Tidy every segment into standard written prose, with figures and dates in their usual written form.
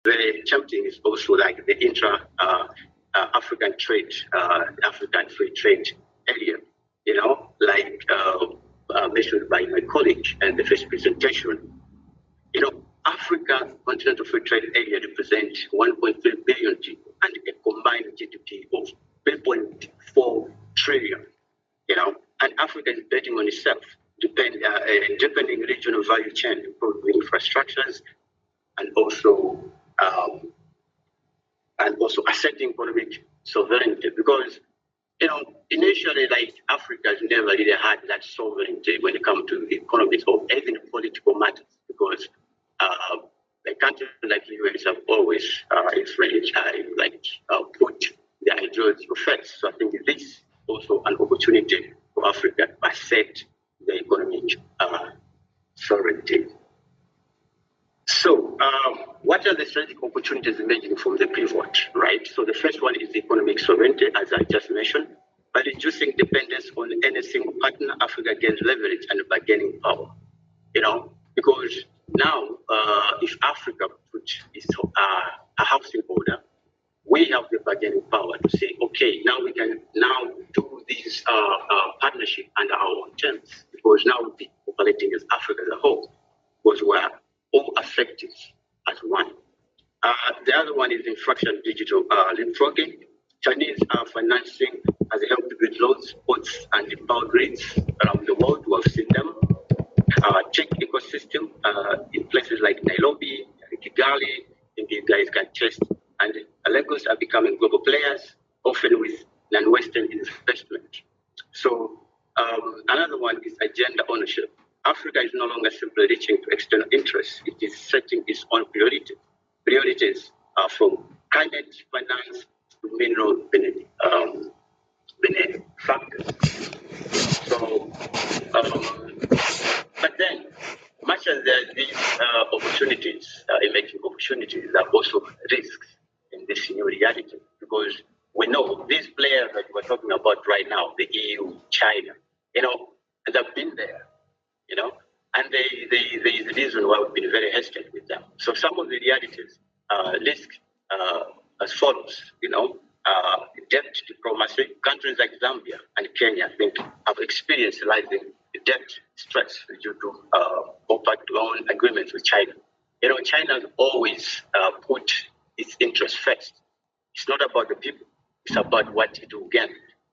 very tempting is also like the intra-African trade, African free trade area, like mentioned by my colleague in the first presentation. Africa continental free trade area represents 1.3 billion people and a combined GDP of 3.4 trillion. And Africa is betting on itself, deepening regional value chain, improving infrastructures, and also asserting economic sovereignty. Because initially, like Africa has never really had that sovereignty when it comes to economics or even political matters, because the countries like the US have always put the ideology first. So I think this is also an opportunity for Africa to assert the economic sovereignty. So, what are the strategic opportunities emerging from the pivot, right? So the first one is economic sovereignty, as I just mentioned. By reducing dependence on any single partner, Africa gains leverage and bargaining power. Because now, if Africa puts its a housing order, we have the bargaining power to say, okay, now we can do this partnership under our own terms, because now we'll be operating as Africa as a whole, because we're all affected as one. The other one is infrastructure digital leapfrogging. Chinese financing has helped build roads, ports, and power grids around the world. We have seen them. Tech ecosystem in places like Nairobi, Kigali, and you guys can test. And Lagos are becoming global players, often with non-Western investment. So another one is agenda ownership. Africa is no longer simply reaching to external interests. It is setting its own priorities. Priorities are from climate finance to mineral factors. So, but then, much as there are these opportunities, emerging opportunities, there are also risks in this new reality, because we know these players that we're talking about right now, the EU, China, they've been there. And there is a reason why we've been very hesitant with them. So some of the realities, risk as follows, debt diplomacy. Countries like Zambia and Kenya, I think, have experienced rising debt stress due to OPEC loan agreements with China. China has always put its interests first. It's not about the people, it's about what it will gain.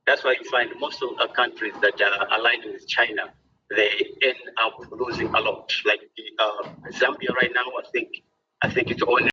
That's why you find most of the countries that are aligned with China, they end up losing a lot. Like Zambia right now, I think it's only